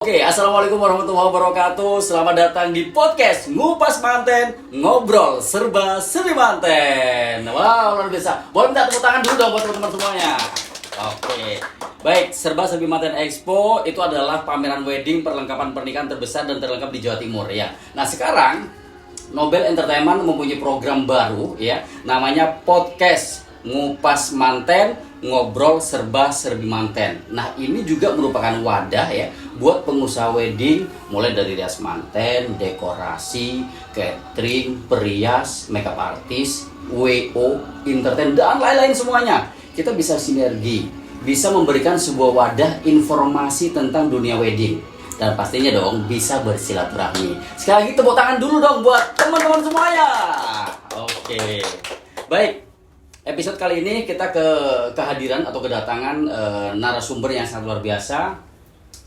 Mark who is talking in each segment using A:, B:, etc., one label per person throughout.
A: Oke, assalamualaikum warahmatullahi wabarakatuh. Selamat datang di podcast Ngupas Manten, ngobrol serba seri Manten. Wow, luar biasa. Boleh minta tepuk tangan dulu dong buat teman-teman semuanya. Oke, baik. Serba Serbi Manten Expo itu adalah pameran wedding perlengkapan pernikahan terbesar dan terlengkap di Jawa Timur ya. Nah sekarang Nobel Entertainment mempunyai program baru ya, namanya podcast Ngupas Manten, ngobrol serba serbi Manten. Nah ini juga merupakan wadah ya buat pengusaha wedding, mulai dari rias manten, dekorasi, catering, perias, makeup artist, WO, entertain dan lain-lain semuanya. Kita bisa sinergi, bisa memberikan sebuah wadah informasi tentang dunia wedding. Dan pastinya dong bisa bersilaturahmi. Sekali lagi tepuk tangan dulu dong buat teman-teman semuanya. Oke, baik. Episode kali ini kita kehadiran atau kedatangan narasumber yang sangat luar biasa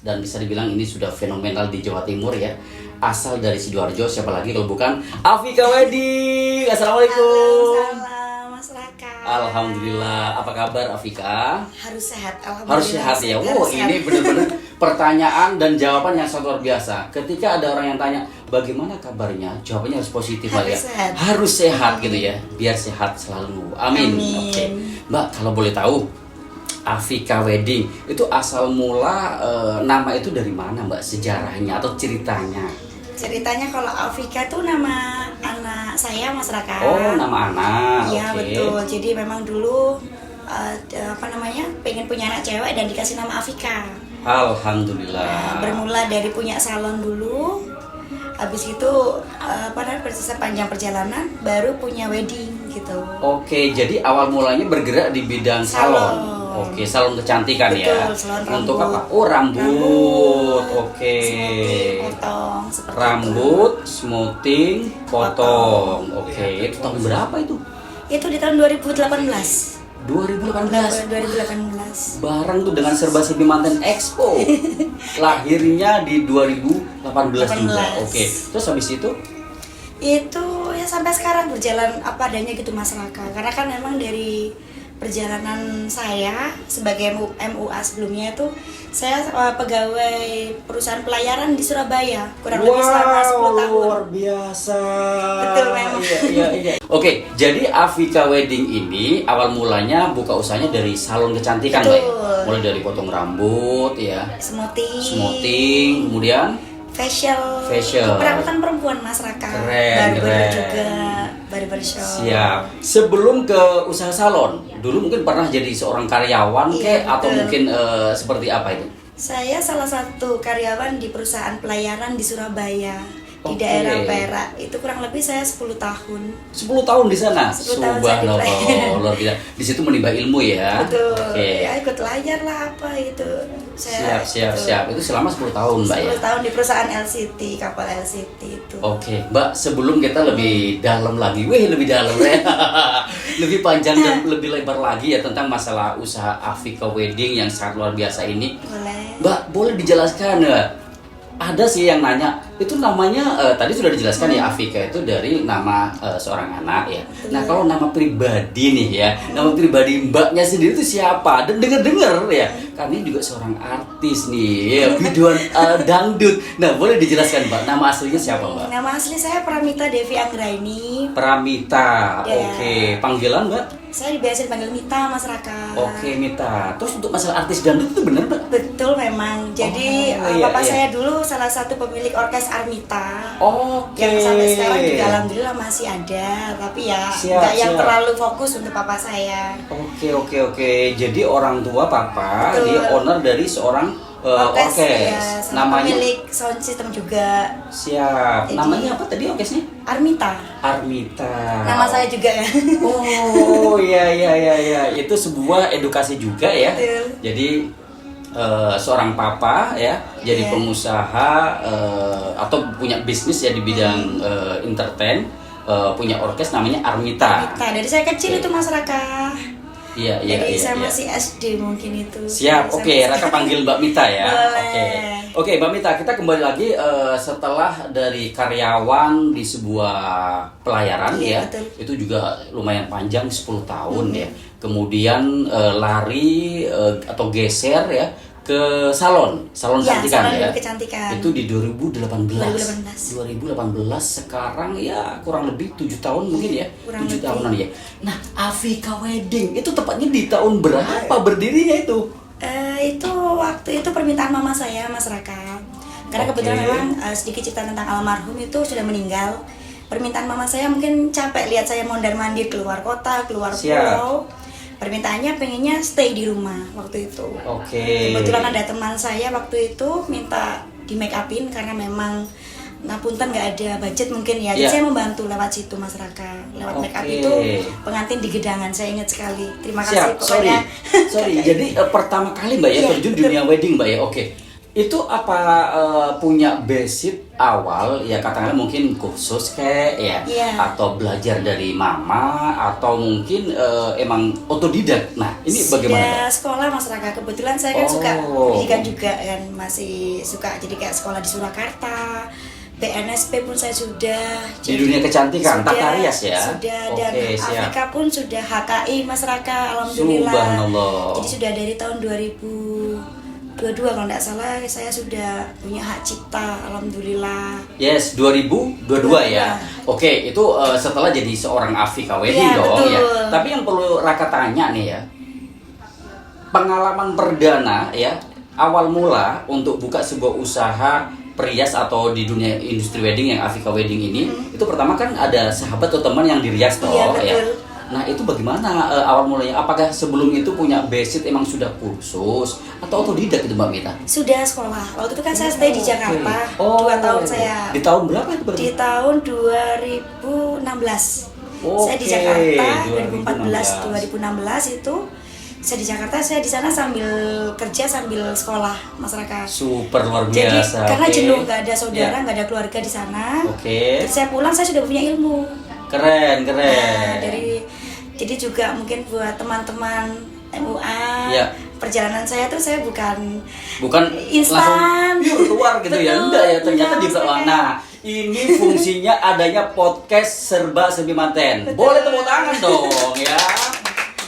A: dan bisa dibilang ini sudah fenomenal di Jawa Timur ya. Asal dari Sidoarjo, siapa lagi kalau bukan Afika Wedding. Assalamualaikum.
B: Salam Mas Raka.
A: Alhamdulillah. Apa kabar Afika?
B: Harus sehat. Alhamdulillah.
A: Harus sehat ya. Wow, ini benar-benar pertanyaan dan jawaban yang sangat luar biasa. Ketika ada orang yang tanya bagaimana kabarnya, jawabannya harus positif lah ya.
B: Sehat.
A: Harus sehat gitu ya. Biar sehat selalu. Amin. Oke. Mbak, kalau boleh tahu, Afika Wedding itu asal mula nama itu dari mana Mbak? Sejarahnya atau ceritanya?
B: Ceritanya kalau Afika tuh nama anak saya Mas Raka.
A: Oh, nama anak.
B: Iya
A: Oke.
B: betul. Jadi memang dulu pengen punya anak cewek dan dikasih nama Afika.
A: Alhamdulillah.
B: Bermula dari punya salon dulu. Habis itu sepanjang perjalanan baru punya wedding gitu.
A: Oke, jadi awal mulanya bergerak di bidang salon. Oke, salon kecantikan.
B: Betul,
A: ya.
B: salon
A: Untuk
B: rambut.
A: apa? Oh, rambut. Oke.
B: Smoothing, potong seperti
A: Rambut, smoothing, potong. Oke,
B: Potong.
A: itu tahun berapa itu?
B: Itu di tahun 2018.
A: 2018.
B: 2018.
A: Bareng tuh dengan Serba Serbi Manten Expo. Lahirnya di 2018 juga.
B: 18.
A: Oke. Terus habis itu
B: Itu ya sampai sekarang berjalan apa adanya gitu Mas Raka. Karena kan memang dari perjalanan saya sebagai MUA sebelumnya itu saya pegawai perusahaan pelayaran di Surabaya kurang lebih selama 10 tahun.
A: luar biasa.
B: Betul, memang.
A: Iya. Oke, jadi Afika Wedding ini awal mulanya buka usahanya dari salon kecantikan, Mbak.
B: Betul.
A: Mulai dari potong rambut ya,
B: Smoothing,
A: kemudian
B: facial.
A: Facial.
B: Perawatan perempuan Mas Raka.
A: Keren,
B: Barber
A: keren.
B: juga, barbershop.
A: siap. Sebelum ke usaha salon, dulu mungkin pernah jadi seorang karyawan
B: Iya,
A: atau
B: betul.
A: mungkin seperti apa itu?
B: Saya salah satu karyawan di perusahaan pelayaran di Surabaya, di
A: Oke.
B: daerah Perak. Itu kurang lebih saya 10 tahun.
A: 10 tahun di sana.
B: 10 tahun saya di
A: Subhanallah, luar biasa. Di situ menimba ilmu ya.
B: Betul.
A: Oke.
B: Ya ikut belajar lah apa itu.
A: Siap. Itu selama 10 tahun, Mbak ya.
B: 10 tahun di perusahaan LCT, kapal LCT itu.
A: Oke, Mbak, sebelum kita lebih dalam lagi, lebih dalam ya, lebih panjang dan lebih lebar lagi ya tentang masalah usaha Afika Wedding yang sangat luar biasa ini,
B: Boleh.
A: Mbak, boleh dijelaskan ya? Ada sih yang nanya, itu namanya tadi sudah dijelaskan ya Afika itu dari nama seorang anak ya. Nah kalau nama pribadi nih ya, nama pribadi Mbaknya sendiri itu siapa? Dan dengar-dengar ya, karena ini juga seorang artis nih, ya, biduan dangdut. Nah boleh dijelaskan Mbak, nama aslinya siapa Mbak?
B: Nama asli saya Pramita Devi Anggraini.
A: Pramita,
B: Ya.
A: oke. Panggilan Mbak?
B: Saya biasa dipanggil Mita, Mas Raka.
A: Oke Mita. Terus untuk masalah artis dangdut itu benar Mbak?
B: Betul memang. Jadi
A: Oh, iya,
B: papa
A: iya.
B: saya dulu salah satu pemilik orkes Armita.
A: Oke.
B: Yang sampai sekarang juga alhamdulillah masih ada, tapi ya
A: Siap,
B: nggak yang
A: siap.
B: terlalu fokus untuk papa saya.
A: Oke. Jadi orang tua papa,
B: Betul.
A: dia owner dari seorang orkes.
B: Ya, sama
A: Namanya
B: pemilik sound system juga.
A: siap.
B: Jadi-
A: Namanya apa tadi orkesnya?
B: Armita.
A: Armita.
B: Nama saya juga ya.
A: Oh, iya. Itu sebuah edukasi juga ya.
B: Betul.
A: Jadi seorang papa ya, jadi
B: Iya.
A: pengusaha atau punya bisnis ya di bidang entertain, punya orkes namanya Armita.
B: Armita. Dari saya kecil
A: Oke.
B: itu Mas Raka.
A: Iya.
B: Jadi saya masih SD mungkin itu.
A: Siap,
B: Saya
A: oke,
B: masih-
A: Raka panggil Mbak Mita ya.
B: Boleh.
A: Oke, Mbak Mita, kita kembali lagi setelah dari karyawan di sebuah pelayaran ya.
B: Iya, betul.
A: Itu juga lumayan panjang 10 tahun ya. Kemudian lari atau geser ya ke salon
B: Ya,
A: kecantikan
B: salon
A: ya.
B: kecantikan.
A: Itu di 2018.
B: 2018.
A: 2018 sekarang ya kurang lebih 7 tahun mungkin ya.
B: Kurang
A: 7
B: lebih.
A: tahunan ya. Nah, Afika Wedding itu tepatnya di tahun berapa berdirinya itu?
B: Itu waktu itu permintaan mama saya, Mas Raka. Karena
A: Oke.
B: kebetulan memang sedikit cerita tentang almarhum itu sudah meninggal. Permintaan mama saya mungkin capek lihat saya mondar-mandir keluar kota, keluar
A: Siap.
B: pulau. Permintaannya pengennya stay di rumah waktu itu.
A: Oke.
B: Kebetulan ada teman saya waktu itu minta di make upin karena memang ngapunten nggak ada budget mungkin ya. Jadi
A: Iya.
B: saya membantu lewat situ Mas Raka. Lewat make up
A: Oke.
B: itu pengantin di Gedangan, saya ingat sekali. Terima
A: Siap,
B: kasih pokoknya.
A: sorry. Jadi pertama kali Mbak ya
B: Iya,
A: terjun
B: betul.
A: dunia wedding Mbak ya. Oke. Itu apa punya basic awal ya katakanlah mungkin kursus kayak ya
B: Iya.
A: atau belajar dari mama atau mungkin emang otodidak. Nah, ini bagaimana
B: Sudah
A: Mbak?
B: sekolah Mas Raka. Kebetulan saya kan suka
A: Oh.
B: pendidikan juga kan, masih suka jadi kayak sekolah di Surakarta. PNSP pun saya sudah.
A: Di dunia kecantikan, tata rias ya?
B: Sudah, dan
A: Oke, siap.
B: Afrika pun sudah HKI Mas Raka, alhamdulillah.
A: Subhanallah.
B: Jadi sudah dari tahun 2022 kalau tidak salah saya sudah punya hak cipta, alhamdulillah.
A: Yes, 2022 ya. Oke, itu setelah jadi seorang Afika Wedding
B: Iya,
A: dong
B: betul.
A: ya. Tapi yang perlu Raka tanya nih ya. Pengalaman perdana ya, awal mula untuk buka sebuah usaha perias atau di dunia industri wedding yang Afika Wedding ini, itu pertama kan ada sahabat atau teman yang dirias toh
B: Iya,
A: ya.
B: betul.
A: Nah, itu bagaimana awal mulanya? Apakah sebelum itu punya basic emang sudah kursus atau otodidak itu Mbak Mita?
B: Sudah sekolah. Waktu itu kan saya stay di Jakarta.
A: Oh,
B: 2 tahun saya.
A: Di tahun berapa itu berarti?
B: Di tahun 2016. Saya di
A: Oke,
B: Jakarta
A: 2016.
B: 2016 itu saya di Jakarta, saya di sana sambil kerja sambil sekolah masyarakat.
A: Super luar
B: Jadi
A: biasa.
B: karena
A: Oke.
B: jenuh, nggak ada saudara,
A: Ya.
B: nggak ada keluarga di sana.
A: Oke.
B: Jadi saya pulang saya sudah punya ilmu.
A: Keren.
B: Nah, jadi juga mungkin buat teman-teman MUA,
A: Ya.
B: perjalanan saya tuh saya bukan
A: langsung
B: instan.
A: pure keluar gitu ya.
B: Betul.
A: Enggak ya, ternyata di
B: Enggak, maksudnya.
A: nah, ini fungsinya adanya podcast Serba Serbi Manten.
B: Betul.
A: Boleh tepuk tangan dong ya.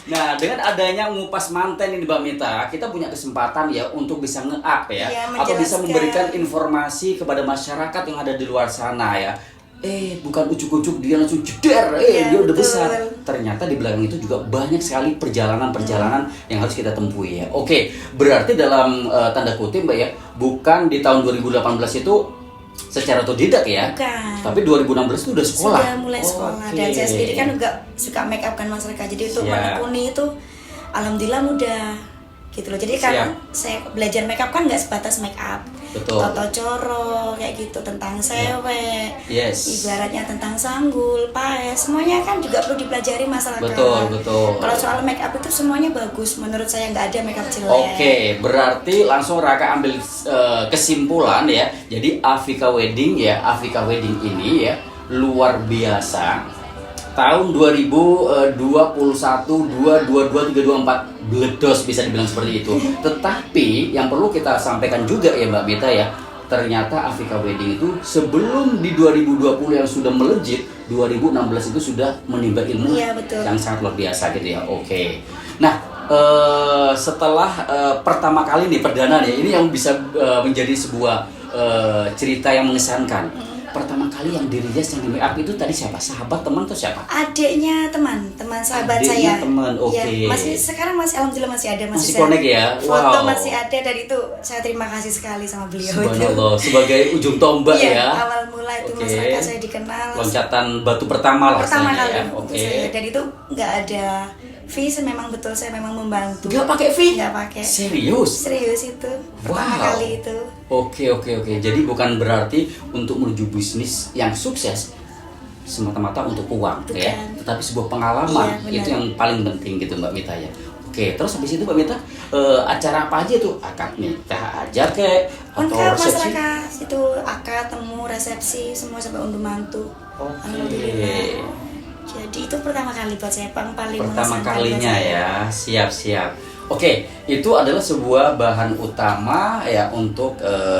A: Nah, dengan adanya ngupas manten ini Mbak Mita, kita punya kesempatan ya untuk bisa nge-up ya,
B: Iya,
A: atau bisa
B: menjelaskan.
A: memberikan informasi kepada masyarakat yang ada di luar sana ya. Bukan ujuk-ujuk dia langsung jeder,
B: Iya,
A: dia udah
B: betul.
A: besar. Ternyata di belakang itu juga banyak sekali perjalanan-perjalanan yang harus kita tempuhi ya. Oke, berarti dalam tanda kutip Mbak ya, bukan di tahun 2018 itu secara otodidak ya.
B: Bukan.
A: Tapi 2016 itu udah sekolah.
B: Sudah mulai sekolah.
A: Oke.
B: Dan saya sendiri kan juga suka make up kan masyarakat. Jadi untuk
A: Siap.
B: menekuni itu alhamdulillah mudah gitu loh. Jadi karena saya belajar make up kan nggak sebatas make up.
A: Betul.
B: Toto coro kayak gitu, tentang sewe.
A: Yes.
B: Ibaratnya tentang sanggul, paes, semuanya kan juga perlu dipelajari masyarakat.
A: Betul.
B: Kalau soal make up itu semuanya bagus. Menurut saya nggak ada make up jelek.
A: Oke, berarti langsung Raka ambil kesimpulan ya. Jadi Afika Wedding ya, Afika Wedding ini ya luar biasa. Tahun 2021, 222, 324 bledos bisa dibilang seperti itu. Tetapi yang perlu kita sampaikan juga ya Mbak Mita ya, ternyata Afika Wedding itu sebelum di 2020 yang sudah melejit, 2016 itu sudah menimba ilmu
B: Iya, betul.
A: yang sangat luar biasa gitu ya. Oke. Nah, setelah pertama kali nih perdana nih, ini yang bisa menjadi sebuah cerita yang mengesankan. Pertama kali yang dirias yang di make up itu tadi siapa? Sahabat, teman atau siapa?
B: Adiknya teman sahabat
A: Adiknya
B: saya.
A: teman, oke.
B: Ya, sekarang masih alhamdulillah masih ada,
A: Masih
B: saya-
A: connect ya?
B: Foto
A: Wow.
B: masih ada dan itu saya terima kasih sekali sama beliau itu.
A: Subhanallah, sebagai ujung tombak
B: Iya,
A: ya.
B: awal mula itu
A: Oke.
B: masyarakat saya dikenal.
A: Loncatan batu pertama lah
B: Pertama
A: istilahnya
B: kali
A: ya.
B: untuk
A: Oke.
B: saya, dan itu nggak ada fee, memang betul saya memang membantu.
A: Nggak pakai fee?
B: Nggak pakai.
A: Serius?
B: Serius itu pertama
A: Wow.
B: kali itu.
A: Oke. Jadi bukan berarti untuk menuju bisnis yang sukses semata-mata untuk uang ya,
B: Bukan.
A: tetapi sebuah pengalaman
B: Iya, benar.
A: itu yang paling penting gitu Mbak Mita ya. Oke, terus habis itu Mbak Mita acara apa aja tuh? Akad nikah aja kek atau
B: Lengkap
A: resepsi?
B: masyarakat itu akad, temu, resepsi semua sampai unduh mantu.
A: Oke.
B: Alhamdulillah. Jadi itu pertama kali buat saya paling
A: Pertama
B: mengesankan
A: kalinya
B: buat saya.
A: ya, siap. Oke, itu adalah sebuah bahan utama ya untuk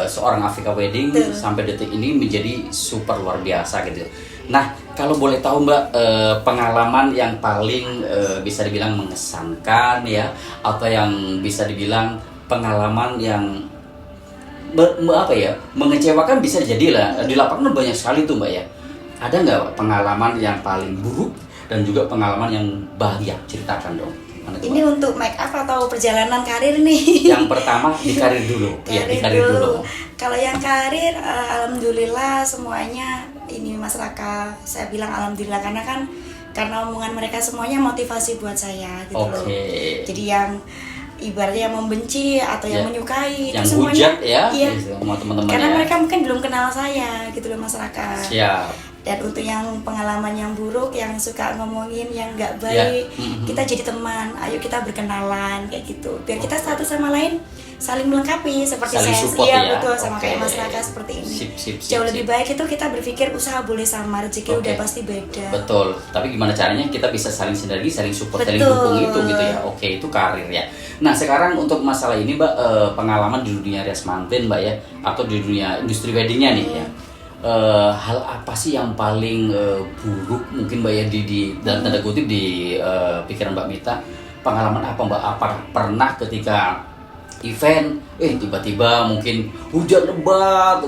A: seorang Afika Wedding
B: Betul.
A: sampai detik ini menjadi super luar biasa gitu. Nah, kalau boleh tahu Mbak, pengalaman yang paling bisa dibilang mengesankan ya, atau yang bisa dibilang pengalaman yang mengecewakan bisa jadi lah. Di lapangan banyak sekali tuh Mbak ya. Ada nggak pengalaman yang paling buruk dan juga pengalaman yang bahagia? Ceritakan dong. Mana tuh,
B: Ini
A: Mbak?
B: untuk make up atau perjalanan karir nih?
A: Yang pertama di karir dulu. Ya, di karir dulu.
B: Kalau yang karir, alhamdulillah semuanya ini Mas Raka. Saya bilang alhamdulillah karena omongan mereka semuanya motivasi buat saya gitu loh. Jadi yang ibaratnya yang membenci atau yang menyukai
A: yang
B: itu semuanya
A: hujat ya,
B: iya,
A: sama teman-teman
B: karena
A: ya.
B: mereka mungkin belum kenal saya gitu loh Mas Raka.
A: Siap.
B: Dan untuk yang pengalaman yang buruk, yang suka ngomongin yang nggak baik, kita jadi teman, ayo kita berkenalan kayak gitu, biar kita satu sama lain saling melengkapi seperti
A: Saling
B: saya
A: support
B: iya
A: ya.
B: betul sama kayak Mas Raka seperti ini.
A: Sip,
B: Jauh lebih baik itu kita berpikir usaha boleh sama, rezeki udah pasti beda.
A: Betul. Tapi gimana caranya kita bisa saling sinergi, saling support, saling
B: Betul.
A: dukung itu gitu ya. Oke, itu karir ya. Nah sekarang untuk masalah ini Mbak, pengalaman di dunia rias manten Mbak ya, atau di dunia industri weddingnya nih ya. Hal apa sih yang paling buruk mungkin Mbak ya di dalam tanda kutip di pikiran Mbak Mita? Pengalaman apa Mbak? Apakah pernah ketika event tiba-tiba mungkin hujan lebat,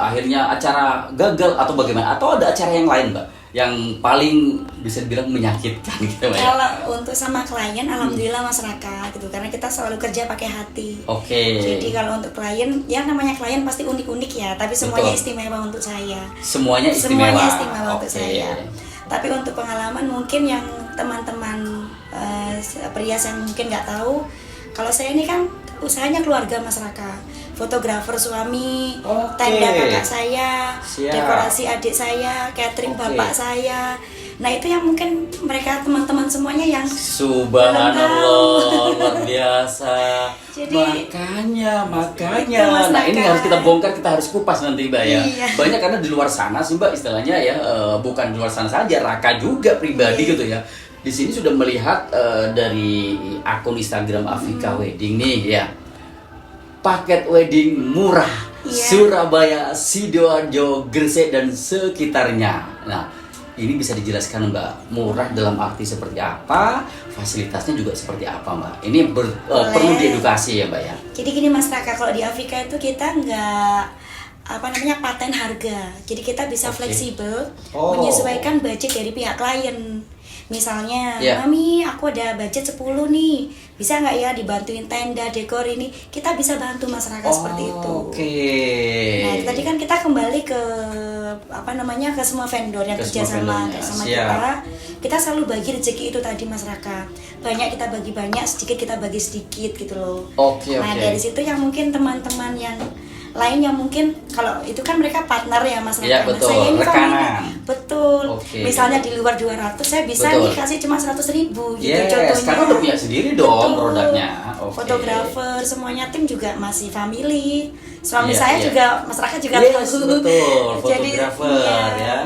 A: akhirnya acara gagal atau bagaimana? Atau ada acara yang lain Mbak yang paling bisa dibilang menyakitkan gitu Mbak ya?
B: Kalau untuk sama klien, alhamdulillah Mas Raka gitu, karena kita selalu kerja pakai hati.
A: Oke.
B: Jadi kalau untuk klien, ya namanya klien pasti unik-unik ya, tapi semuanya
A: Betul.
B: istimewa untuk saya.
A: Semuanya istimewa.
B: Semuanya istimewa untuk
A: Oke.
B: saya. Tapi untuk pengalaman mungkin yang teman-teman perias yang mungkin nggak tahu, kalau saya ini kan usahanya keluarga Mas Raka, fotografer suami,
A: Oke.
B: tenda kakak saya,
A: Siap.
B: dekorasi adik saya, catering
A: Oke.
B: bapak saya. Nah itu yang mungkin mereka teman-teman semuanya yang
A: Subhanallah, luar biasa.
B: Jadi,
A: makanya.
B: itu, Mas
A: Nah ini
B: Raka.
A: harus kita bongkar, kita harus kupas nanti Mbak ya.
B: Iya.
A: Banyak karena di luar sana sih Mbak istilahnya ya, bukan di luar sana saja, Raka juga pribadi
B: Iya.
A: gitu ya. Di sini sudah melihat dari akun Instagram Afika Wedding nih ya. Paket wedding murah,
B: Iya.
A: Surabaya, Sidoarjo, Gresik dan sekitarnya. Nah, ini bisa dijelaskan Mbak, murah dalam arti seperti apa, fasilitasnya juga seperti apa Mbak? Ini perlu diedukasi ya Mbak ya.
B: Jadi gini Mas Raka, kalau di Afrika itu kita nggak paten harga. Jadi kita bisa
A: Oke.
B: fleksibel,
A: Oh.
B: menyesuaikan budget dari pihak klien. Misalnya,
A: Iya.
B: Mami, aku ada budget 10 nih, bisa nggak ya dibantuin tenda, dekor ini? Kita bisa bantu Mas Raka seperti itu.
A: Oke.
B: Nah, itu tadi kan kita kembali ke ke semua vendor yang
A: Ke
B: kerja
A: semua
B: sama
A: vendornya, siap.
B: kita selalu bagi rezeki itu tadi Mas Raka. Banyak kita bagi banyak, sedikit kita bagi sedikit gitu loh.
A: Oke,
B: Nah,
A: oke.
B: dari situ yang mungkin teman-teman yang lain yang mungkin kalau itu kan mereka partner ya Mas Raka.
A: Iya,
B: Nah,
A: betul.
B: saya ini
A: Rekanan.
B: family. Betul.
A: Oke.
B: Misalnya di luar 200 saya bisa
A: Betul.
B: nih kasih cuma 100.000 gitu
A: Yes,
B: contohnya.
A: karena udah punya sendiri dong
B: Betul.
A: produknya. Oke.
B: Fotografer, semuanya tim juga masih family. Suami
A: Iya,
B: saya
A: iya.
B: juga, masyarakat juga
A: Yes,
B: tahu.
A: betul.
B: Jadi,
A: Fotografer
B: iya.
A: ya.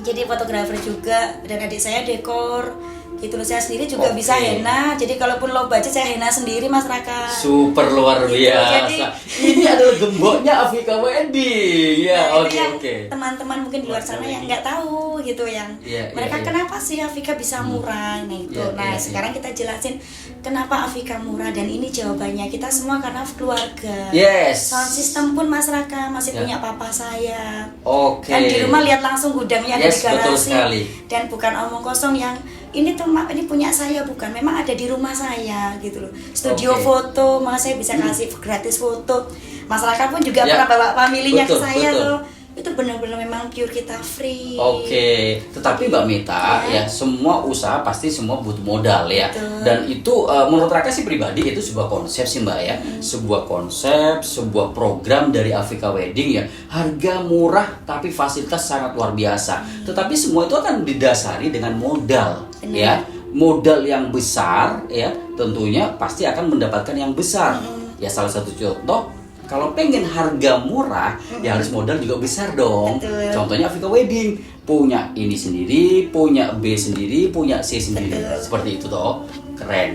B: Jadi fotografer juga, dan adik saya dekor. Gitu loh, saya sendiri juga
A: Oke.
B: bisa henna. Jadi kalaupun low budget saya henna sendiri Mas Raka.
A: Super luar
B: Gitu,
A: biasa.
B: jadi-
A: Ini adalah gemboknya Afika Wedding. Ya,
B: Nah,
A: oke
B: itu yang
A: oke.
B: teman-teman mungkin di luar sana yang nggak tahu gitu yang
A: Iya,
B: mereka
A: iya, iya.
B: kenapa sih Afika bisa murah nah itu.
A: Iya,
B: Nah
A: iya,
B: sekarang kita jelasin kenapa Afika murah, dan ini jawabannya kita semua karena keluarga.
A: Yes.
B: Sound system pun Mas Raka masih
A: Ya.
B: punya papa saya.
A: Oke.
B: Kan di rumah lihat langsung gudangnya ada
A: Yes,
B: di
A: betul
B: garasi.
A: sekali.
B: Dan bukan omong kosong yang ini tuh ini punya saya, bukan, memang ada di rumah saya gitu loh. Studio
A: Oke.
B: foto, maka saya bisa kasih gratis foto. Masyarakat pun juga
A: Ya.
B: pernah bawa familinya
A: Betul,
B: ke saya
A: betul.
B: loh. Itu benar-benar memang pure kita free.
A: Oke, tetapi Mbak Mita ya, semua usaha pasti semua butuh modal ya.
B: Betul.
A: Dan itu menurut Raka sih pribadi itu sebuah konsep sih Mbak ya. Sebuah konsep, sebuah program dari Afika Wedding ya. Harga murah tapi fasilitas sangat luar biasa. Tetapi semua itu akan didasari dengan modal
B: Benar.
A: ya. Modal yang besar ya, tentunya pasti akan mendapatkan yang besar. Ya salah satu contoh, kalau pengen harga murah, ya harus modal juga besar dong.
B: Betul.
A: Contohnya Afika Wedding punya ini sendiri, punya B sendiri, punya C sendiri.
B: Betul.
A: Seperti itu toh. Keren.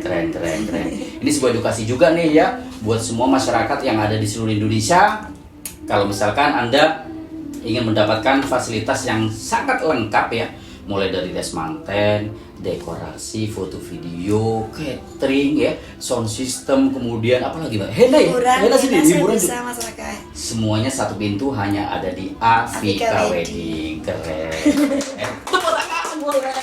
A: Ini sebuah edukasi juga nih ya buat semua masyarakat yang ada di seluruh Indonesia. Kalau misalkan Anda ingin mendapatkan fasilitas yang sangat lengkap ya, mulai dari rias manten, dekorasi, foto video, catering ya, sound system, kemudian apa lagi Mbak? Henna sendiri hiburan
B: bisa
A: juga.
B: Mas Raka.
A: Semuanya satu pintu hanya ada di Afika Wedding. Keren. Tepuk tangan boleh.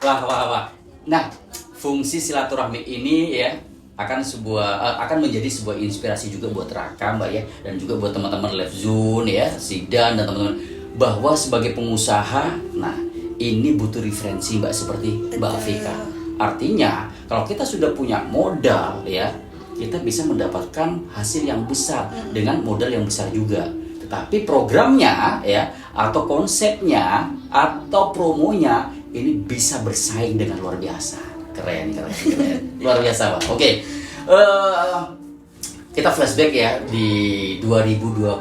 A: Wah. Nah, fungsi silaturahmi ini ya akan menjadi sebuah inspirasi juga buat Raka Mbak ya, dan juga buat teman-teman Live Zone ya, Sidan dan teman-teman, bahwa sebagai pengusaha, nah ini butuh referensi Mbak seperti Mbak Afika. Artinya kalau kita sudah punya modal ya, kita bisa mendapatkan hasil yang besar dengan modal yang besar juga. Tetapi programnya ya, atau konsepnya atau promonya ini bisa bersaing dengan luar biasa. Keren. Luar biasa Pak. Oke. Kita flashback ya di 2020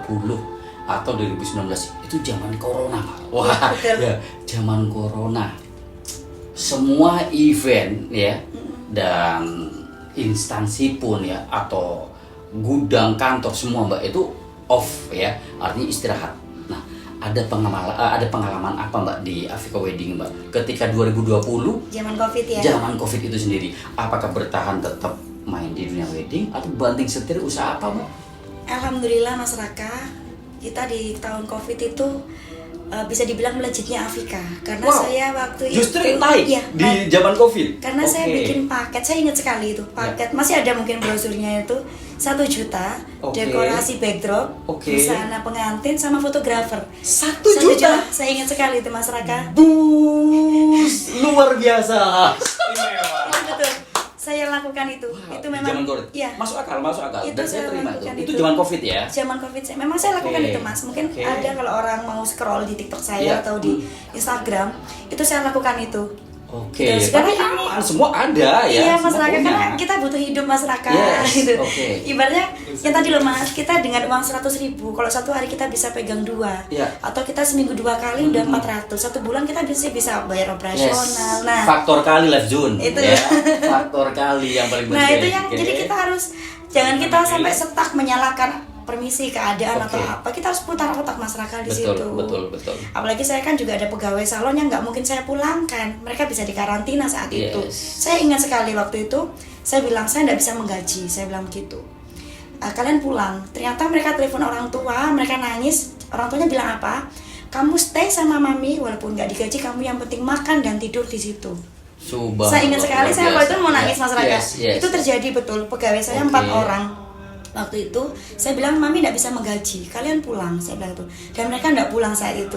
A: atau 2019, itu zaman corona Pak. Wah, ya, zaman corona. Semua event ya dan instansi pun ya, atau gudang, kantor, semua Mbak itu off ya, artinya istirahat. Nah, ada pengalaman apa Mbak di Afika Wedding Mbak ketika 2020
B: zaman Covid ya?
A: Zaman Covid itu sendiri, apakah bertahan tetap main di dunia wedding atau banting setir usaha apa Mbak?
B: Alhamdulillah Mas Raka, kita di tahun Covid itu bisa dibilang melejitnya Afika, karena saya waktu
A: justru
B: itu
A: naik
B: ya,
A: di zaman Covid.
B: Karena saya bikin paket, saya ingat sekali itu paket, masih ada mungkin brosurnya itu 1 juta, dekorasi backdrop, busana pengantin sama fotografer.
A: 1 juta?
B: Saya ingat sekali itu Mas Raka.
A: Bus, luar biasa.
B: Betul. Saya lakukan itu. Itu memang
A: ya. Masuk akal.
B: Itu
A: Dan saya terima itu. Itu
B: zaman
A: Covid ya.
B: Zaman Covid memang saya lakukan itu Mas. Mungkin ada kalau orang mau scroll di TikTok saya atau di Instagram, itu saya lakukan itu.
A: Tapi aman, semua ada ya.
B: Iya Mas Raka, karena kita butuh hidup Mas Raka gitu. Ibaratnya yang tadi loh Mas, kita dengan uang 100.000, kalau satu hari kita bisa pegang 2, atau kita seminggu 2 kali udah 400, 1 bulan kita bisa bayar operasional. Nah,
A: faktor kali Live Zone
B: itu
A: ya. Faktor kali yang paling penting.
B: Nah itu yang jadi kita harus, jangan kita sampai stuck menyalahkan permisi keadaan atau apa, kita harus putar otak Mas Raka di situ.
A: Betul.
B: Apalagi saya kan juga ada pegawai salon yang nggak mungkin saya pulangkan, mereka bisa dikarantina saat itu. Saya ingat sekali waktu itu saya bilang saya nggak bisa menggaji, saya bilang begitu. Kalian pulang. Ternyata mereka telepon orang tua, mereka nangis. Orang tuanya bilang apa? Kamu stay sama mami walaupun nggak digaji, kamu yang penting makan dan tidur di situ. Saya ingat sekali, saya waktu itu mau nangis Mas Raka. Itu terjadi betul. Pegawai saya 4 orang. Waktu itu saya bilang mami tidak bisa menggaji, kalian pulang, saya bilang itu, dan mereka tidak pulang saat itu.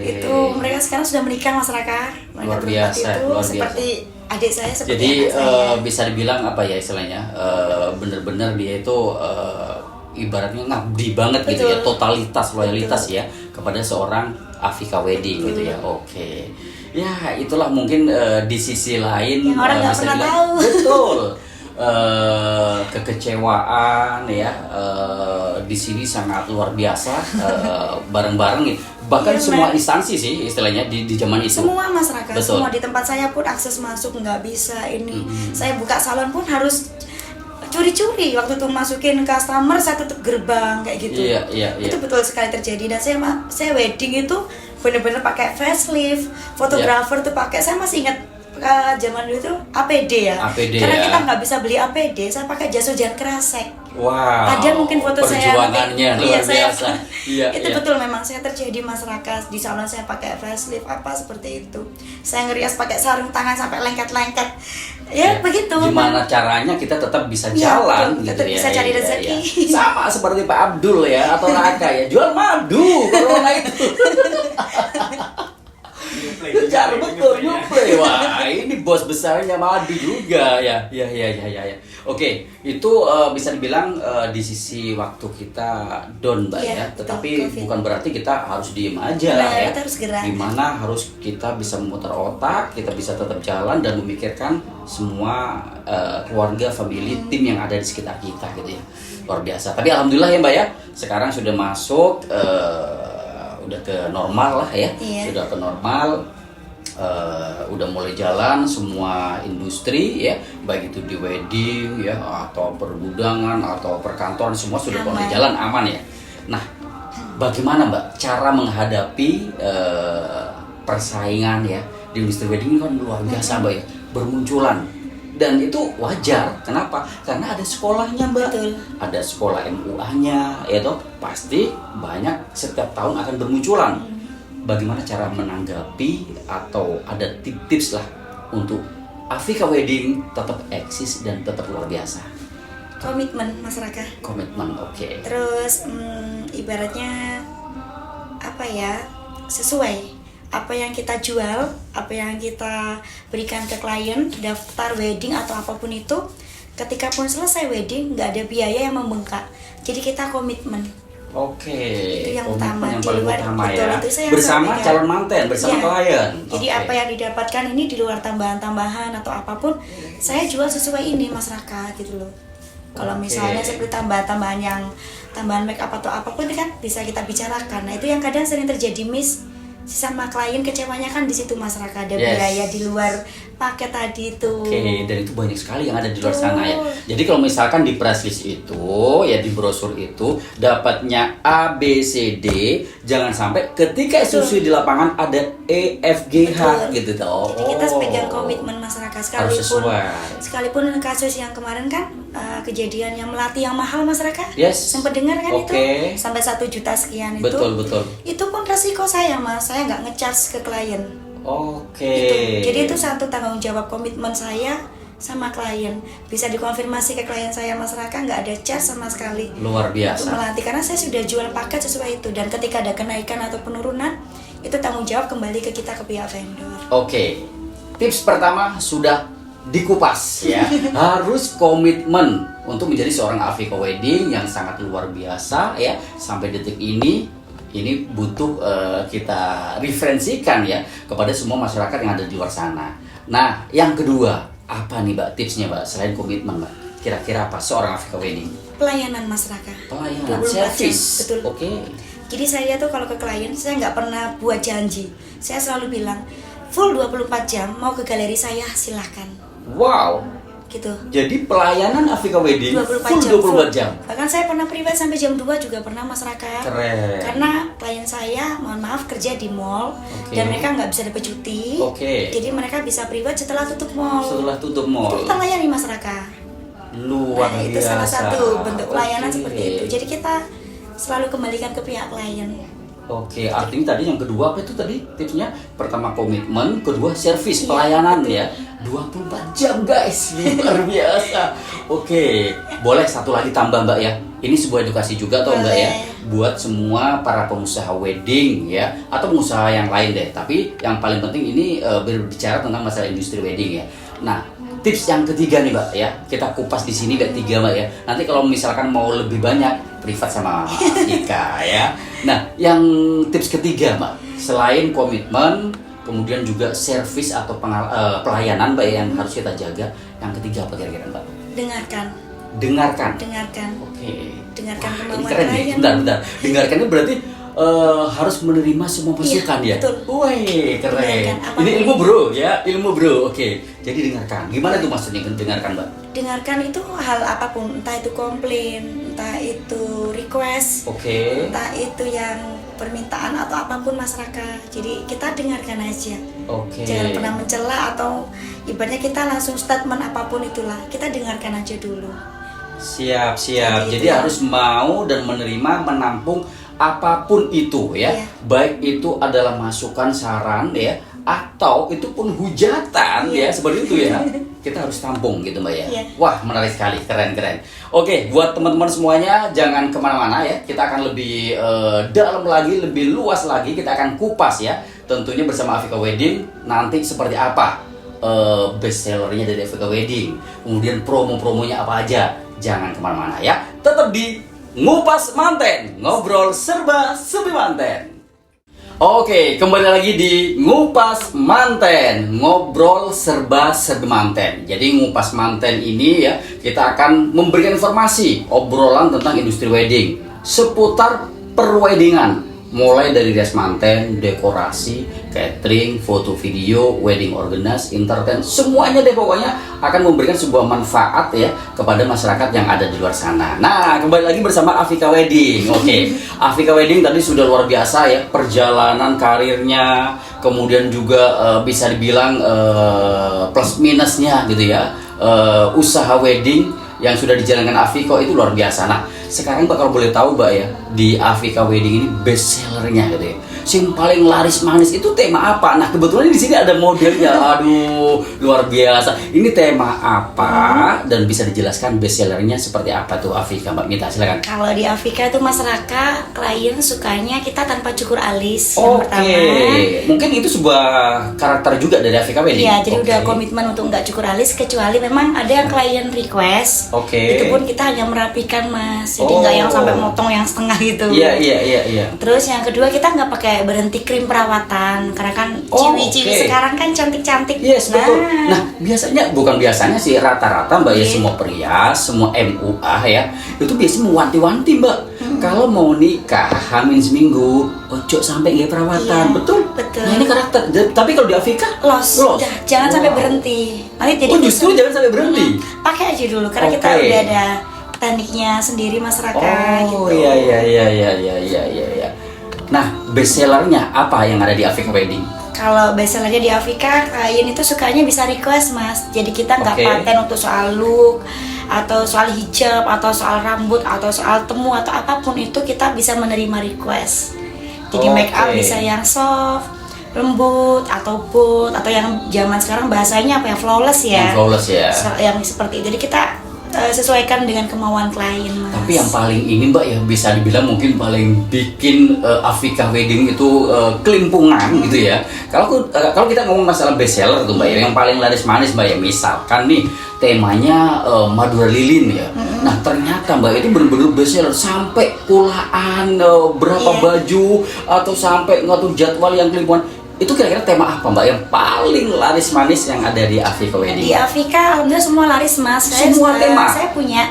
B: Itu mereka sekarang sudah menikah Mas Raka.
A: Luar biasa.
B: Seperti adik saya, seperti
A: jadi
B: anak saya.
A: Bisa dibilang apa ya istilahnya, bener-bener dia itu ibaratnya ngabdi banget. Betul. Gitu ya, totalitas, loyalitas. Betul. Ya kepada seorang Afika Wedding. Betul. Gitu ya. Ya itulah mungkin di sisi lain
B: yang orang nggak pernah tahu.
A: Betul. Kekecewaan ya, di sini sangat luar biasa, bareng-bareng bahkan semua instansi sih istilahnya di zaman itu.
B: Semua Mas Raka, semua di tempat saya pun akses masuk nggak bisa ini. Saya buka salon pun harus curi-curi waktu itu masukin customer, saya tutup gerbang kayak gitu.
A: Iya.
B: Itu betul sekali terjadi. Dan saya wedding itu benar-benar pakai facelift, fotografer tuh pakai, saya masih ingat zaman dulu itu APD ya. Karena kita nggak bisa beli APD, saya pakai jas hujan kresek.
A: Wow.
B: Ada mungkin foto saya.
A: Perjuangannya luar biasa.
B: Itu betul memang saya terjadi Mas Raka, di salon saya pakai facelift apa seperti itu. Saya ngerias pakai sarung tangan sampai lengket-lengket. Ya begitu.
A: Gimana caranya kita tetap bisa jalan gitu
B: tetap
A: ya.
B: Bisa cari rezeki.
A: Sama seperti Pak Abdul ya atau Raka ya, jual madu corona itu. Betul, Nyuplay. Wah, ini bos besarnya madu juga ya. Oke, itu bisa dibilang di sisi waktu kita down Mbak ya. Tetapi bukan berarti kita harus diem aja ya.
B: Kita harus gerak.
A: Dimana harus kita bisa memutar otak, kita bisa tetap jalan dan memikirkan semua keluarga, family, tim yang ada di sekitar kita gitu ya. Luar biasa. Tapi alhamdulillah ya Mbak ya, sekarang sudah masuk udah ke normal lah ya. Sudah ke normal, udah mulai jalan semua industri ya, baik itu di wedding ya atau pergudangan atau perkantoran, semua sudah mulai jalan aman ya. Nah, bagaimana Mbak cara menghadapi persaingan ya di industri wedding ini kan luar biasa Mbak ya, bermunculan. Dan itu wajar, kenapa? Karena ada sekolahnya Mbak,
B: Betul.
A: ada sekolah MUA-nya, ya toh pasti banyak setiap tahun akan bermunculan. Bagaimana cara menanggapi atau ada tips-tips lah untuk Afrika Wedding tetap eksis dan tetap luar biasa?
B: Komitmen masyarakat.
A: Komitmen, oke.
B: Terus ibaratnya apa ya, sesuai apa yang kita jual, apa yang kita berikan ke klien, daftar wedding atau apapun itu, ketika pun selesai wedding nggak ada biaya yang membengkak. Jadi kita komitmen.
A: Oke,
B: Itu yang
A: komitmen
B: utama,
A: yang
B: di
A: paling
B: luar,
A: utama
B: betul,
A: ya.
B: itu saya
A: Bersama
B: sampaikan.
A: calon manten, bersama
B: Ya.
A: klien.
B: Jadi
A: Oke.
B: apa yang didapatkan ini di luar tambahan-tambahan atau apapun, saya jual sesuai ini masyarakat gitu loh. Kalau
A: Oke.
B: misalnya seperti tambahan-tambahan yang tambahan make up atau apapun kan bisa kita bicarakan. Nah itu yang kadang sering terjadi miss sama klien, kecewanya kan di situ masyarakat, ada
A: Yes.
B: biaya di luar paket tadi itu.
A: Oke, dan itu banyak sekali yang ada di luar
B: Betul.
A: sana ya. Jadi kalau misalkan di press list itu, ya di brosur itu dapatnya A, B, C, D, jangan sampai ketika
B: Betul.
A: execution di lapangan ada E, F, G, H
B: Betul.
A: gitu toh.
B: Jadi kita pegang komitmen masyarakat
A: Harus sesuai.
B: sekalipun kasus yang kemarin kan kejadian yang melati yang mahal masyarakat.
A: Yes.
B: Sempat dengar kan
A: Oke.
B: itu sampai 1 juta sekian itu.
A: Betul, betul.
B: Itu pun resiko saya Mas, saya nggak nge-charge ke klien.
A: Oke.
B: Itu. Jadi itu satu tanggung jawab komitmen saya sama klien. Bisa dikonfirmasi ke klien saya masyarakat nggak ada charge sama sekali.
A: Luar
B: Untuk
A: biasa.
B: melatih karena saya sudah jual paket sesuai itu, dan ketika ada kenaikan atau penurunan itu tanggung jawab kembali ke kita, ke pihak vendor.
A: Oke, tips pertama sudah dikupas ya. Harus komitmen untuk menjadi seorang Afrika Wedding yang sangat luar biasa ya. Sampai detik ini butuh kita referensikan ya kepada semua masyarakat yang ada di luar sana. Nah, yang kedua, apa nih Mbak tipsnya Mbak selain komitmen Mbak? Kira-kira apa seorang Afrika Wedding?
B: Pelayanan masyarakat.
A: Pelayanan,
B: 24 jam,
A: service.
B: betul.
A: Oke.
B: Jadi saya tuh kalau ke klien, saya nggak pernah buat janji. Saya selalu bilang, full 24 jam, mau ke galeri saya silahkan.
A: Wow.
B: Gitu.
A: Jadi pelayanan Afrika Wedding
B: 24
A: full
B: jam.
A: 24 jam.
B: Bahkan saya pernah private sampai jam 2 juga pernah masyarakat.
A: Keren.
B: Karena klien saya, mohon maaf, kerja di mall.
A: Oke.
B: Dan mereka nggak bisa dapat cuti.
A: Oke.
B: Jadi mereka bisa private setelah tutup mall.
A: Setelah tutup mall.
B: Itu kita layani masyarakat.
A: Luar
B: Nah,
A: biasa.
B: itu salah satu bentuk pelayanan
A: Oke.
B: seperti itu. Jadi kita selalu kembalikan ke pihak klien.
A: Oke, artinya tadi yang kedua apa itu tadi tipsnya? Pertama komitmen, kedua servis pelayanan ya. 24 jam guys, luar biasa. Oke, boleh satu lagi tambah Mbak ya. Ini sebuah edukasi juga toh Mbak ya. Buat semua para pengusaha wedding ya, atau pengusaha yang lain deh. Tapi yang paling penting ini berbicara tentang masalah industri wedding ya. Nah, tips yang ketiga nih Mbak ya, kita kupas di sini ada 3 Mbak ya. Nanti kalau misalkan mau lebih banyak privat sama Ika ya. Nah, yang tips ketiga Mbak, selain komitmen, kemudian juga servis atau pelayanan Mbak yang harus kita jaga. Yang ketiga apa kira-kira Mbak?
B: Dengarkan.
A: Dengarkan. Oke.
B: Dengarkan
A: Wah,
B: kemauan
A: ini keren nih.
B: klien.
A: Bentar. Dengarkan itu berarti harus menerima semua masukan
B: Iya,
A: ya.
B: betul.
A: Wih, keren.
B: Dengarkan apa
A: Ini
B: yang-
A: ilmu bro ya, ilmu bro. Oke. Jadi dengarkan. Gimana tuh maksudnya dengarkan Mbak?
B: Dengarkan itu hal apapun, entah itu komplain, entah itu request,
A: Oke.
B: entah itu yang permintaan atau apapun masyarakat. Jadi kita dengarkan aja.
A: Oke.
B: Jangan pernah mencela atau ibaratnya kita langsung statement apapun itulah. Kita dengarkan aja dulu.
A: Siap.
B: Jadi
A: Jadi
B: itu ya.
A: harus mau dan menerima, menampung apapun itu ya.
B: Iya.
A: Baik itu adalah masukan, saran ya, atau itu pun hujatan ya,
B: Iya.
A: seperti itu ya. Kita harus tampung gitu Mbak ya.
B: Iya.
A: Wah, menarik sekali, keren. Oke, buat teman-teman semuanya jangan kemana-mana ya. Kita akan lebih dalam lagi, lebih luas lagi. Kita akan kupas ya. Tentunya bersama Afrika Wedding nanti seperti apa best sellernya dari Afrika Wedding. Kemudian promo-promonya apa aja. Jangan kemana-mana ya. Tetap di Ngupas Manten, ngobrol serba serbi manten. Oke, kembali lagi di Ngupas Manten, ngobrol serba serbi manten. Jadi Ngupas Manten ini ya, kita akan memberikan informasi, obrolan tentang industri wedding, seputar perweddingan, mulai dari rias manten, dekorasi, catering, foto video, wedding organize, entertain, semuanya deh pokoknya akan memberikan sebuah manfaat ya kepada masyarakat yang ada di luar sana. Nah, kembali lagi bersama Afika Wedding. Oke, Afika Wedding tadi sudah luar biasa ya perjalanan karirnya, kemudian juga bisa dibilang plus minusnya gitu ya. Usaha wedding yang sudah dijalankan Afika itu luar biasa. Nah, sekarang Mbak kalau boleh tahu Mbak ya, di Afika Wedding ini best sellernya gitu ya, yang paling laris manis itu tema apa? Nah kebetulan di sini ada modelnya, aduh luar biasa. Ini tema apa dan bisa dijelaskan best sellernya seperti apa tuh Afika Mbak Mita, silakan.
B: Kalau di Afika itu Mas Raka, klien sukanya kita tanpa cukur alis. Yang pertama.
A: Mungkin itu sebuah karakter juga dari Afika Wedding.
B: Iya, jadi udah komitmen untuk nggak cukur alis kecuali memang ada yang klien request. Itu pun kita hanya merapikan Mas. Jadi nggak yang sampai motong yang setengah gitu.
A: Iya.
B: Terus yang kedua kita nggak pakai berhenti krim perawatan karena kan ciwi-ciwi sekarang kan cantik-cantik.
A: Yes, betul. Nah, biasanya sih rata-rata Mbak ya, semua pria, semua MUA ya, itu biasanya mewanti-wanti Mbak. Kalau mau nikah hamil seminggu, ojo sampai nggak perawatan. Betul. Nah, ini karakter. Tapi kalau di Afika
B: los. Jangan sampai berhenti. Nanti jadi
A: justru jangan sampai berhenti.
B: Pakai aja dulu karena kita udah ada tekniknya sendiri masyarakat gitu.
A: Iya. Nah, best sellernya apa yang ada di Afika Wedding?
B: Kalau best sellernya di Afika, klien itu sukanya bisa request Mas. Jadi kita nggak paten untuk soal look atau soal hijab atau soal rambut atau soal temu atau apapun itu kita bisa menerima request. Jadi make up bisa yang soft, lembut atau bold atau yang zaman sekarang bahasanya apa ya, flawless ya. Yang seperti itu. Jadi kita sesuaikan dengan kemauan klien Mas.
A: Tapi yang paling ini Mbak ya bisa dibilang mungkin paling bikin Afika Wedding itu kelimpungan gitu ya. Kalau kita ngomong masalah best seller tuh Mbak ya, yang paling laris manis Mbak ya, misalkan nih temanya Madura Lilin ya. Nah ternyata Mbak itu bener-bener best seller sampai pulaan berapa baju atau sampai ngatur jadwal yang kelimpungan. Itu kira-kira tema apa Mbak yang paling laris manis yang ada di Afika Wedding?
B: Di Afika alhamdulillah semua laris Mas.
A: Semua tema?
B: Saya punya.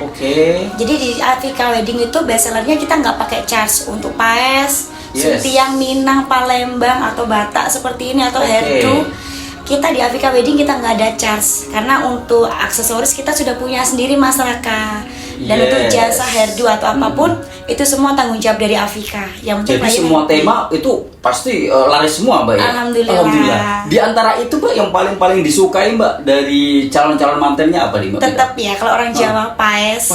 B: Jadi di Afika Wedding itu best sellernya kita nggak pakai charge untuk paes, Suntiang, Minang, Palembang atau Batak seperti ini atau hairdo. Kita di Afika Wedding kita nggak ada charge karena untuk aksesoris kita sudah punya sendiri masyarakat. Dan untuk jasa hairdo atau apapun itu semua tanggung jawab dari Afika.
A: Jadi semua tema itu pasti laris semua Mbak ya?
B: Alhamdulillah.
A: Di antara itu Mbak yang paling disukai Mbak dari calon-calon mantennya apa nih Mbak?
B: Tetap ya kalau orang Jawa paes.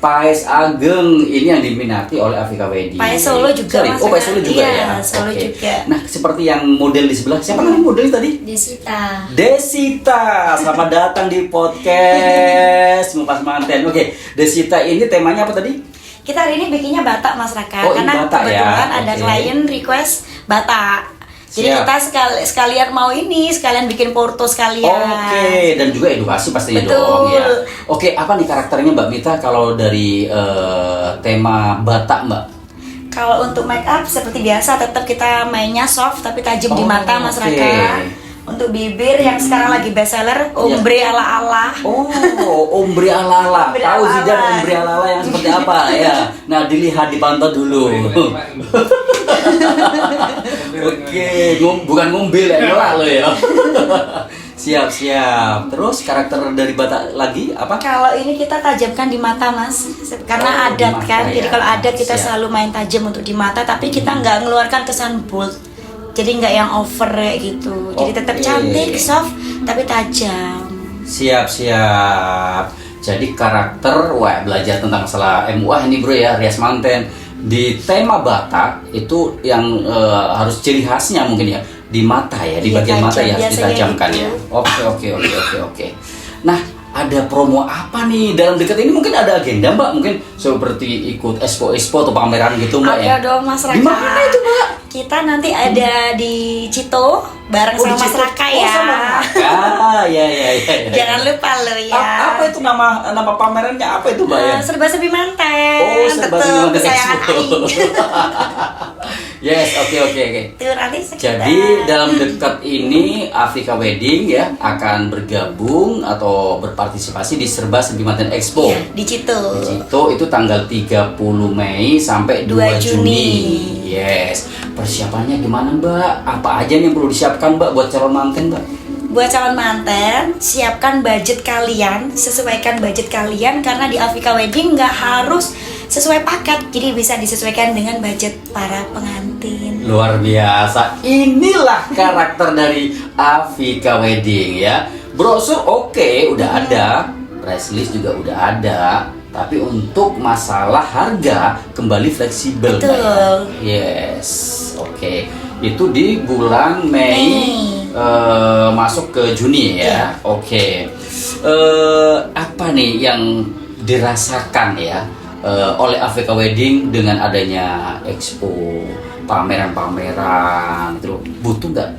A: Paes Ageng ini yang diminati oleh Afika Wedding.
B: Paes Solo juga Mas.
A: Paes Solo juga ya.
B: Solo juga.
A: Nah, seperti yang model di sebelah, siapa namanya model tadi? Desita. Selamat datang di podcast Ngupas Manten. Desita ini temanya apa tadi?
B: Kita hari ini bikinnya Batak Mas Raka karena
A: Batak,
B: kebetulan ada klien request Batak. Jadi kita sekalian mau sekalian bikin foto sekalian.
A: Dan juga edukasi pastinya dong ya. Apa nih karakternya Mbak Mita kalau dari tema Batak Mbak?
B: Kalau untuk make up seperti biasa tetap kita mainnya soft tapi tajam di mata Mas Raka. Untuk bibir yang sekarang lagi best seller ombre ala-ala.
A: Ombre ala-ala. Tahu sih dan ombre ala-ala yang seperti apa ya. Nah, dilihat dipantau dulu. Bukan mobil ya, ngelak lo ya. Siap. Terus karakter dari Batak lagi apa?
B: Kalau ini kita tajamkan di mata Mas, karena adat kan. Jadi kalau adat kita selalu main tajam untuk di mata, tapi kita nggak mengeluarkan kesan bold. Jadi nggak yang over kayak gitu. Jadi tetap cantik, soft, tapi tajam.
A: Siap. Jadi karakter, belajar tentang masalah MUA ini bro ya, rias manten. Di tema Batak itu yang harus ciri khasnya mungkin ya di mata ya, di bagian mata ya harus ditajamkan ya. Oke. Nah, ada promo apa nih dalam dekat ini? Mungkin ada agenda Mbak, mungkin seperti ikut expo atau pameran gitu Mbak ya?
B: Ada dong Mas Raka.
A: Di mana itu Mbak?
B: Kita nanti ada di Cito bareng sama Mas Raka ya.
A: Sama Raka. Ya.
B: Jangan lupa lo ya.
A: Apa itu nama pamerannya apa itu Mbak ya?
B: Serba Serbi Manten.
A: Serba Serbi Manten.
B: Kesayangan Aing.
A: Yes, oke.
B: Itu nanti sekitar.
A: Jadi dalam dekat ini Afrika Wedding ya akan bergabung atau berpartisipasi di Serba Serbi Manten Expo.
B: Iya, di Cito.
A: Di Cito itu tanggal 30 Mei sampai 2 Juni. Yes. Persiapannya gimana, Mbak? Apa aja nih yang perlu disiapkan, Mbak, buat calon manten, Mbak?
B: Buat calon manten, siapkan budget kalian, sesuaikan budget kalian karena di Afrika Wedding nggak harus sesuai paket, jadi bisa disesuaikan dengan budget para pengantin.
A: Luar biasa. Inilah karakter dari Afrika Wedding ya. Brosur oke, udah ada. Price list juga udah ada. Tapi untuk masalah harga kembali fleksibel.
B: Betul.
A: Mbak, ya? Yes, oke. Itu di bulan Mei. Masuk ke Juni ya. Oke. Apa nih yang dirasakan ya oleh Afrika Wedding dengan adanya expo, pameran-pameran itu butuh nggak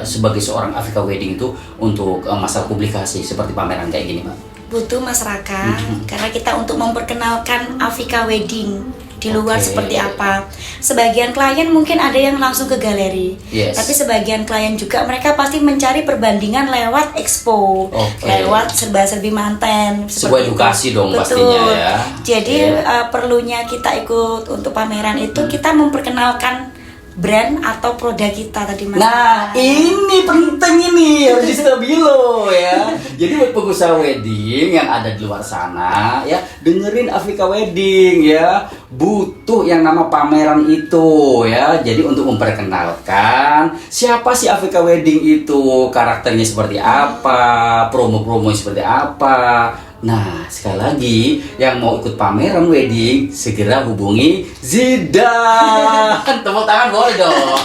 A: sebagai seorang Afrika Wedding itu untuk masalah publikasi seperti pameran kayak gini, Mbak?
B: Butuh masyarakat karena kita untuk memperkenalkan Afrika Wedding di luar seperti apa. Sebagian klien mungkin ada yang langsung ke galeri, tapi sebagian klien juga mereka pasti mencari perbandingan lewat expo, lewat serba-serbi manten.
A: Sebuah edukasi dong. Betul. Pastinya ya.
B: Jadi perlunya kita ikut untuk pameran itu kita memperkenalkan brand atau produk kita tadi, Mas.
A: Nah, ini penting ini harus di stabilo ya. Jadi buat pengusaha wedding yang ada di luar sana ya, dengerin Afrika Wedding ya. Butuh yang nama pameran itu ya. Jadi untuk memperkenalkan siapa sih Afrika Wedding itu, karakternya seperti apa, promo-promo seperti apa. Nah, sekali lagi yang mau ikut pameran wedding segera hubungi Zidan. Tepuk tangan boleh dong.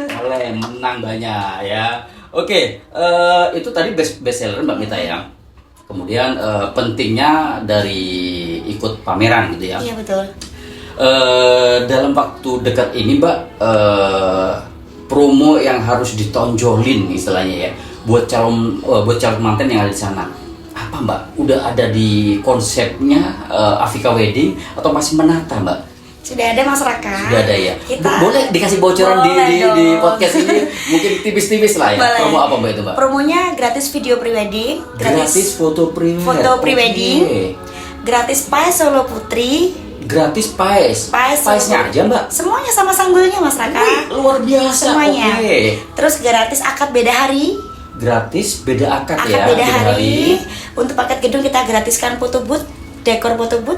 A: Boleh, menang banyak ya. Oke, itu tadi best seller Mbak Mita ya. Kemudian pentingnya dari ikut pameran gitu ya.
B: Iya betul.
A: Dalam waktu dekat ini Mbak, promo yang harus ditonjolin istilahnya ya. Buat calon manten yang ada di sana, apa Mbak? Udah ada di konsepnya Afrika Wedding atau masih menata, Mbak?
B: Sudah ada masyarakat.
A: Sudah ada ya.
B: Kita
A: boleh dikasih bocoran di podcast ini mungkin tipis-tipis lah ya.
B: Boleh.
A: Promo apa Mbak itu, Mbak?
B: Promonya gratis video prewedding,
A: gratis foto prewedding,
B: gratis paes solo putri.
A: Gratis paesnya aja Mbak?
B: Semuanya sama sanggulnya Mas Raka.
A: Luar biasa.
B: Semuanya. Terus gratis akad beda hari.
A: Gratis beda akad ya.
B: Beda hari. Untuk paket gedung kita gratiskan foto booth, dekor foto booth.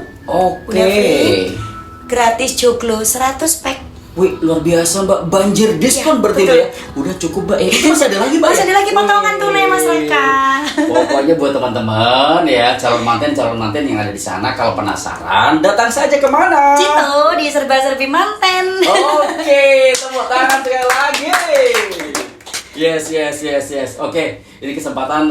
B: Gratis joglo 100 pack.
A: Wih, luar biasa Mbak, banjir diskon berarti ya. Udah cukup Mbak. Masih ada lagi Mbak.
B: Masih ada lagi potongan tunai Mas Raka.
A: Pokoknya buat teman-teman ya, calon manten yang ada di sana, kalau penasaran datang saja kemana?
B: Cito di serba-serbi manten.
A: Oke, tepuk tangan sekali lagi. Yes. Oke, ini kesempatan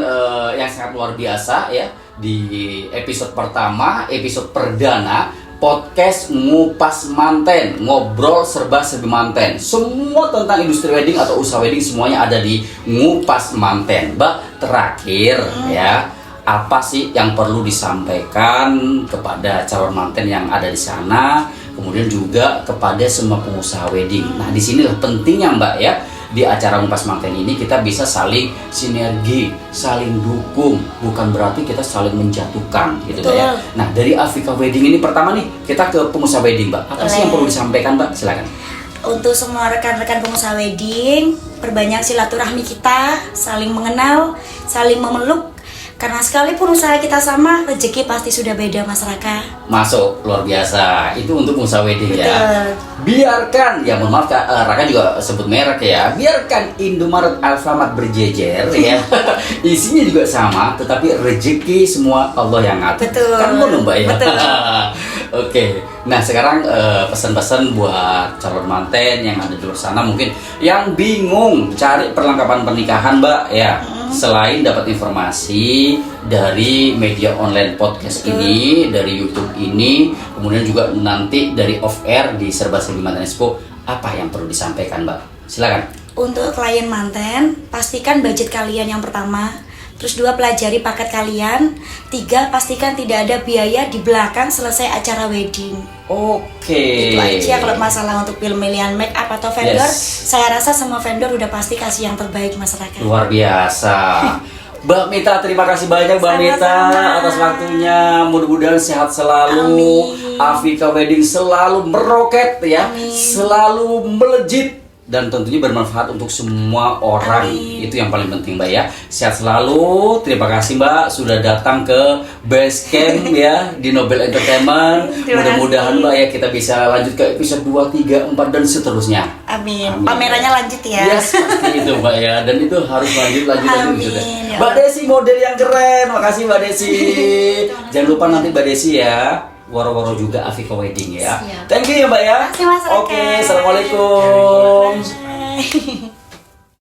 A: yang sangat luar biasa ya di episode pertama, episode perdana podcast Ngupas Manten, ngobrol serba-serbi manten. Semua tentang industri wedding atau usaha wedding semuanya ada di Ngupas Manten. Mbak, terakhir ya, apa sih yang perlu disampaikan kepada calon manten yang ada di sana, kemudian juga kepada semua pengusaha wedding. Nah, disinilah pentingnya Mbak ya. Di acara Ngupas Manten ini kita bisa saling sinergi, saling dukung, bukan berarti kita saling menjatuhkan gitu ya. Nah, dari Afrika Wedding ini pertama nih, kita ke pengusaha wedding, Mbak. Apa sih yang perlu disampaikan, Mbak? Silakan.
B: Untuk semua rekan-rekan pengusaha wedding, perbanyak silaturahmi kita, saling mengenal, saling memeluk. Karena sekalipun usaha kita sama, rezeki pasti sudah beda, Mas Raka.
A: Masuk, luar biasa. Itu untuk pengusaha wedding ya. Biarkan, ya mohon maaf Raka juga sebut merek ya. Biarkan Indomaret, Alfamart berjejer ya. Isinya juga sama, tetapi rezeki semua Allah yang ngatur.
B: Betul.
A: Kan boleh Mbak ya.
B: Betul.
A: Oke. Nah, sekarang pesan-pesan buat calon manten yang ada di luar sana mungkin yang bingung cari perlengkapan pernikahan, Mbak ya. Selain dapat informasi dari media online podcast ini, dari YouTube ini, kemudian juga nanti dari off air di Serba Serbi Manten Expo, apa yang perlu disampaikan, Mbak? Silakan.
B: Untuk klien manten, pastikan budget kalian yang pertama. Terus 2, pelajari paket kalian. 3, pastikan tidak ada biaya di belakang selesai acara wedding.
A: Oke.
B: Itu aja kalau masalah untuk pilihan make up atau vendor.
A: Yes.
B: Saya rasa semua vendor udah pasti kasih yang terbaik masyarakat.
A: Luar biasa. Mbak Mita, terima kasih banyak Mbak Mita
B: Sama-sama.
A: atas waktunya. Mudah-mudahan sehat selalu.
B: Amin.
A: Afika Wedding selalu meroket ya,
B: Amin.
A: selalu melejit dan tentunya bermanfaat untuk semua orang.
B: Amin.
A: Itu yang paling penting Mbak ya. Sehat selalu. Terima kasih Mbak sudah datang ke base camp ya di Nobel Entertainment.
B: Terima
A: Mudah-mudahan
B: kasih.
A: Mbak ya kita bisa lanjut ke episode 2, 3, 4 dan seterusnya.
B: Amin.
A: Amin.
B: Pamerannya lanjut ya.
A: Yes, pasti itu Mbak ya. Dan itu harus lanjut
B: Amin,
A: gitu.
B: ya
A: Mbak
B: Allah.
A: Desi model yang keren. Makasih Mbak Desi. Jangan lupa nanti Mbak Desi ya. Woro-woro juga Afika Wedding ya.
B: Siap.
A: Thank you ya Mbak ya.
B: Terima kasih, Mas Raka.
A: Oke, assalamualaikum.
B: Bye.